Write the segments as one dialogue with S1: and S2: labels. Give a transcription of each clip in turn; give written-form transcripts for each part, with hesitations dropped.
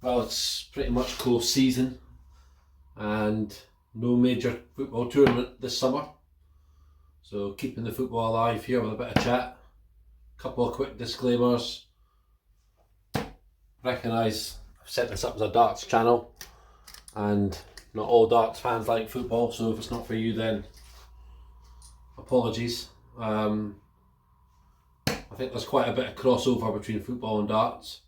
S1: Well, it's pretty much close season and no major football tournament this summer. So keeping the football alive here with a bit of chat. Couple of quick disclaimers. Recognise I've set this up as a darts channel and not all darts fans like football, so if it's not for you then apologies. I think there's quite a bit of crossover between football and darts.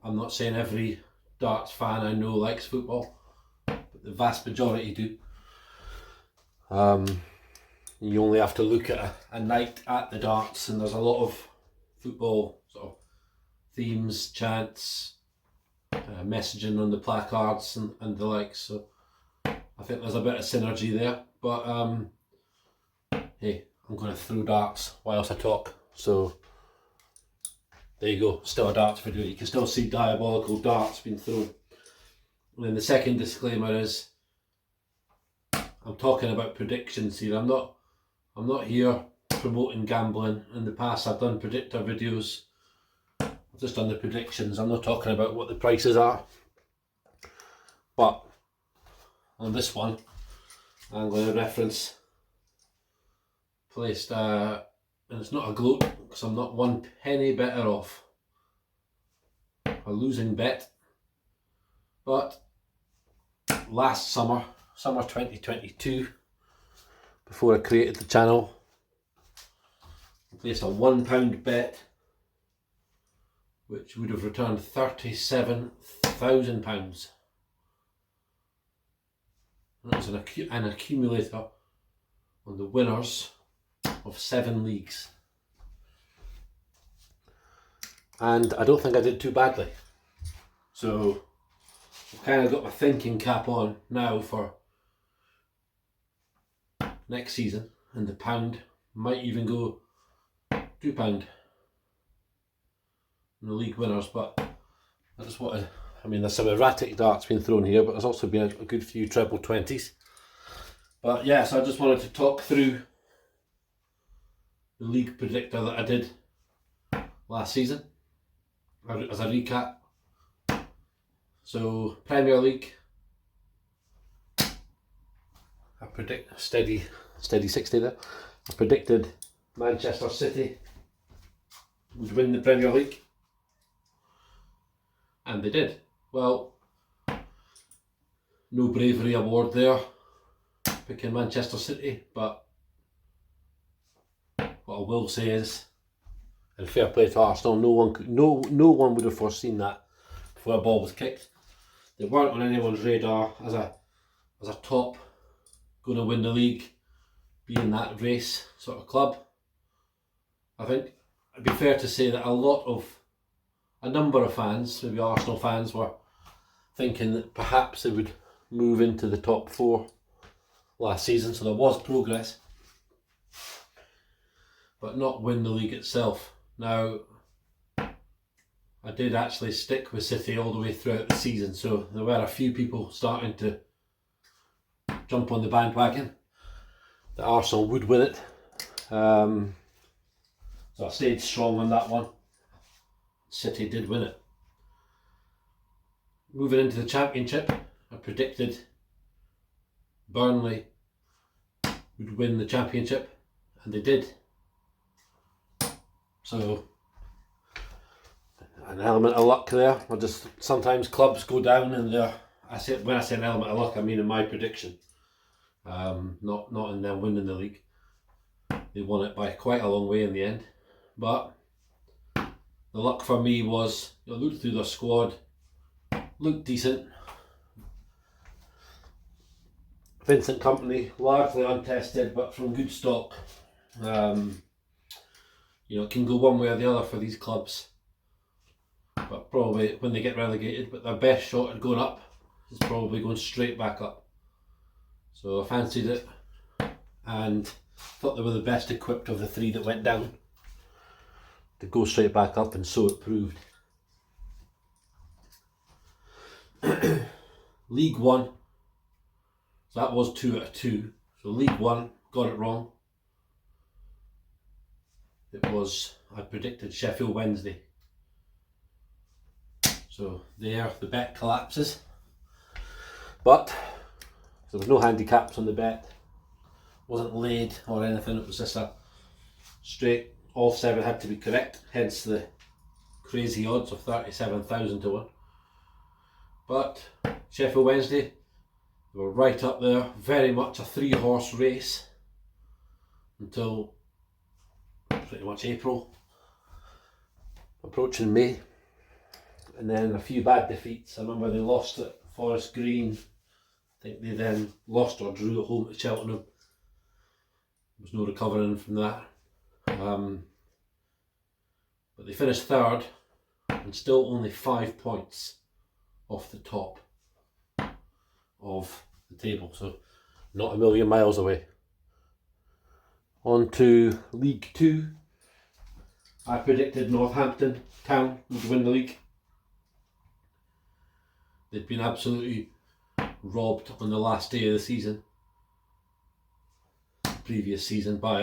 S1: I'm not saying every darts fan I know likes football, but the vast majority do. You only have to look at a night at the darts and there's a lot of football sort of themes, chants, messaging on the placards and the likes, so I think there's a bit of synergy there. But hey, I'm going to throw darts whilst I talk, so there you go, still a darts video. You can still see Diabolical Darts being thrown. And then the second disclaimer is I'm talking about predictions here. I'm not here promoting gambling. In the past I've done predictor videos. I've just done the predictions. I'm not talking about what the prices are. But on this one I'm going to reference placed and it's not a gloat because I'm not one penny better off a losing bet, but last summer 2022, before I created the channel, I placed a £1 bet which would have returned £37,000. And it was an accumulator on the winners of 7 leagues. And I don't think I did too badly. So I've kind of got my thinking cap on now for next season, and the pound might even go £2 in the league winners. But I just wanted, there's some erratic darts being thrown here, but there's also been a good few treble 20s. But yeah, so I just wanted to talk through the league predictor that I did last season as a recap. So Premier League, I predict steady 60 there. I predicted Manchester City would win the Premier League, and they did. Well, no bravery award there, picking Manchester City, but what I will say is, and fair play to Arsenal, no one would have foreseen that before a ball was kicked. They weren't on anyone's radar as a top, going to win the league, be in that race sort of club. I think it'd be fair to say that a number of fans, maybe Arsenal fans, were thinking that perhaps they would move into the top 4 last season, so there was progress, but not win the league itself. Now, I did actually stick with City all the way throughout the season, so there were a few people starting to jump on the bandwagon that Arsenal would win it. So I stayed strong on that one. City did win it. Moving into the Championship, I predicted Burnley would win the Championship, and they did. So an element of luck there. Sometimes clubs go down, and when I say an element of luck, I mean in my prediction, not in them winning the league. They won it by quite a long way in the end, but the luck for me was, I looked through their squad, looked decent. Vincent Kompany, largely untested, but from good stock. It can go one way or the other for these clubs, but probably when they get relegated, but their best shot at going up is probably going straight back up. So I fancied it and thought they were the best equipped of the 3 that went down to go straight back up, and so it proved. League 1, so that was 2 out of 2. So League 1, got it wrong. I predicted Sheffield Wednesday. So there, the bet collapses. But there was no handicaps on the bet. Wasn't laid or anything. It was just a straight. All 7 had to be correct. Hence the crazy odds of 37,000 to 1. But Sheffield Wednesday, they were right up there. Very much a 3-horse race until pretty much April, approaching May, and then a few bad defeats. I remember they lost at Forest Green. I think they then lost or drew at home at Cheltenham. There was no recovering from that. But they finished 3rd and still only 5 points off the top of the table, so not a million miles away. On to League 2. I predicted Northampton Town would win the league. They'd been absolutely robbed on the last day of the season, previous season, by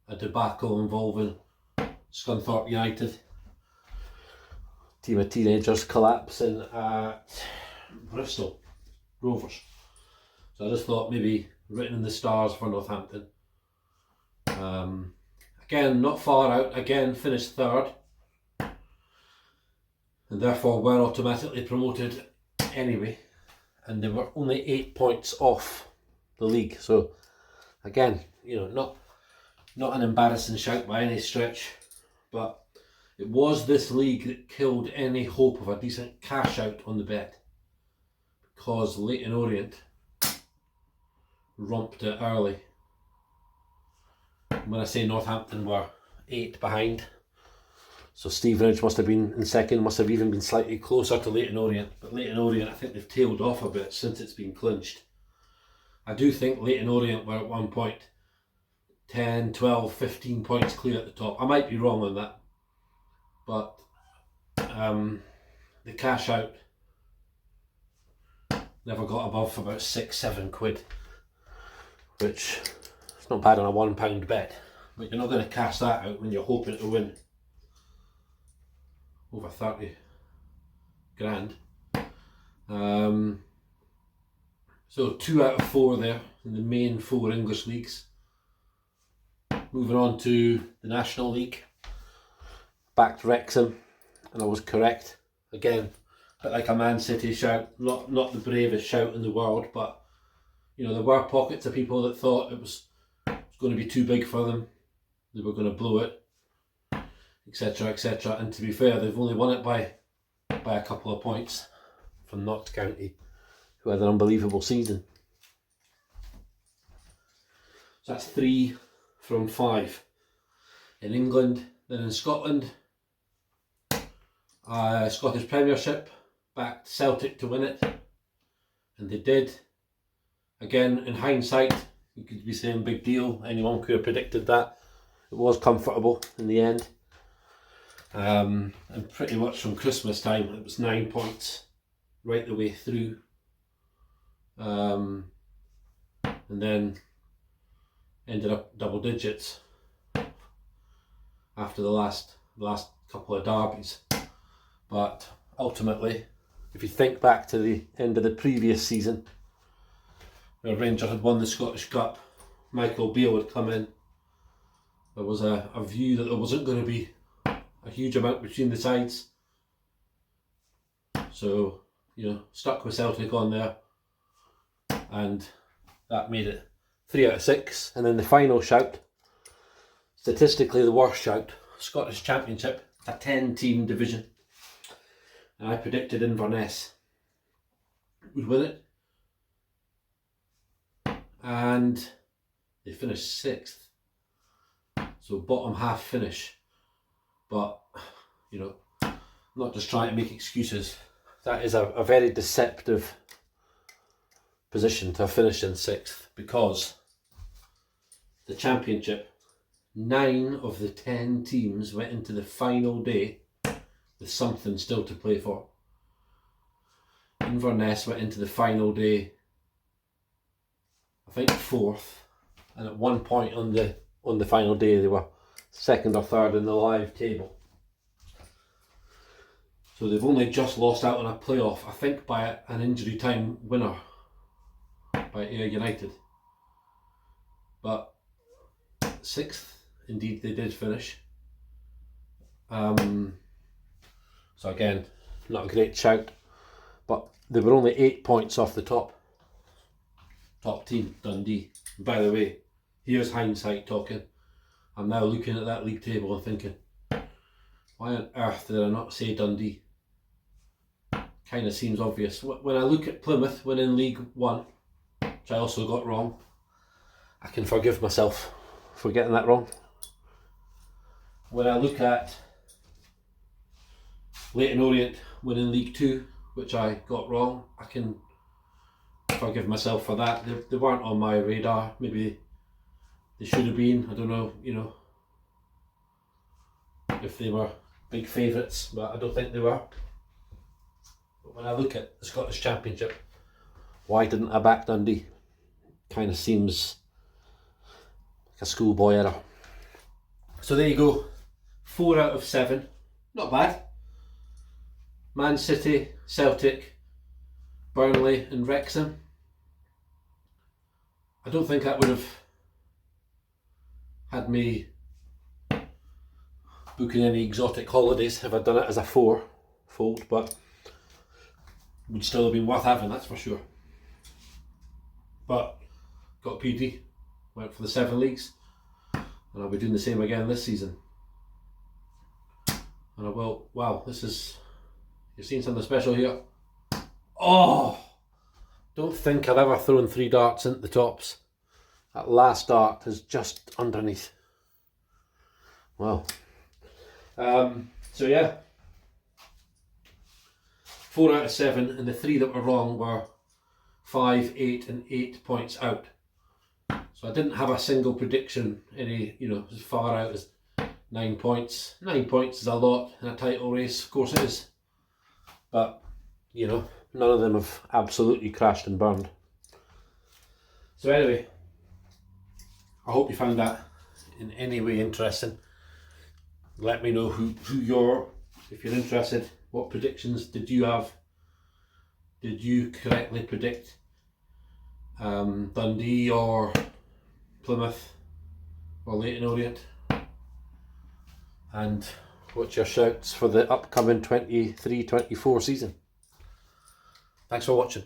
S1: a debacle involving Scunthorpe United. Team of teenagers collapsing at Bristol Rovers. So I just thought maybe written in the stars for Northampton. Again, not far out, again finished 3rd, and therefore were automatically promoted anyway, and they were only 8 points off the league. So again, not an embarrassing shout by any stretch, but it was this league that killed any hope of a decent cash out on the bet, because Leyton Orient romped it early. When I say Northampton were 8 behind, so Stevenage must have been in second, must have even been slightly closer to Leyton Orient, but Leyton Orient, I think they've tailed off a bit since it's been clinched. I do think Leyton Orient were at one point 10, 12, 15 points clear at the top. I might be wrong on that, but the cash out never got above about 6-7 quid, which is not bad on a £1 bet, but you're not going to cash that out when you're hoping to win over 30 grand. So 2 out of 4 there in the main 4 English leagues. Moving on to the National League. Backed Wrexham, and I was correct again. A bit like a Man City shout, not the bravest shout in the world, but there were pockets of people that thought it was going to be too big for them. They were going to blow it, etc, etc. And to be fair, they've only won it by a couple of points from Notts County, who had an unbelievable season. So that's 3 from 5 in England. Then in Scotland, Scottish Premiership, backed Celtic to win it, and they did. Again, in hindsight, you could be saying big deal. Anyone could have predicted that. It was comfortable in the end. And pretty much from Christmas time, it was 9 points right the way through. And then ended up double digits after the last couple of derbies. But ultimately, if you think back to the end of the previous season, where Rangers had won the Scottish Cup, Michael Beale had come in. There was a view that there wasn't going to be a huge amount between the sides. So, stuck with Celtic on there, and that made it 3 out of 6. And then the final shout, statistically the worst shout, Scottish Championship, a 10-team division. And I predicted Inverness would win it, and they finished 6th. So bottom half finish. But, not just trying to make excuses. That is a very deceptive position to have finished in 6th, because the Championship, 9 of the 10 teams went into the final day with something still to play for. Inverness went into the final day, I think 4th, and at one point on the final day they were 2nd or 3rd in the live table. So they've only just lost out on a playoff, I think by an injury time winner by Ayr United. But 6th, indeed, they did finish. So again, not a great shout, but they were only 8 points off the top team, Dundee. And by the way, here's hindsight talking. I'm now looking at that league table and thinking, why on earth did I not say Dundee? Kind of seems obvious. When I look at Plymouth winning League One, which I also got wrong, I can forgive myself for getting that wrong. When I look at Leyton Orient winning League Two, which I got wrong, I can forgive myself for that. They weren't on my radar. Maybe they should have been. I don't know, if they were big favourites, but I don't think they were. But when I look at the Scottish Championship, why didn't I back Dundee? Kind of seems like a schoolboy error. So there you go. 4 out of 7. Not bad. Man City, Celtic, Burnley and Wrexham. I don't think that would have had me booking any exotic holidays if I'd done it as a 4-fold, but would still have been worth having, that's for sure. But got PD, went for the 7 leagues, and I'll be doing the same again this season. And I will, wow, you've seen something special here. Oh! Don't think I've ever thrown 3 darts into the tops. That last dart is just underneath. Wow. So yeah. 4 out of 7, and the 3 that were wrong were 5, 8 and 8 points out. So I didn't have a single prediction as far out as 9 points. 9 points is a lot in a title race, of course it is. But, none of them have absolutely crashed and burned. So anyway, I hope you found that in any way interesting. Let me know if you're interested, what predictions did you have? Did you correctly predict Dundee or Plymouth or Leyton Orient? And what's your shouts for the upcoming 23-24 season? Thanks for watching.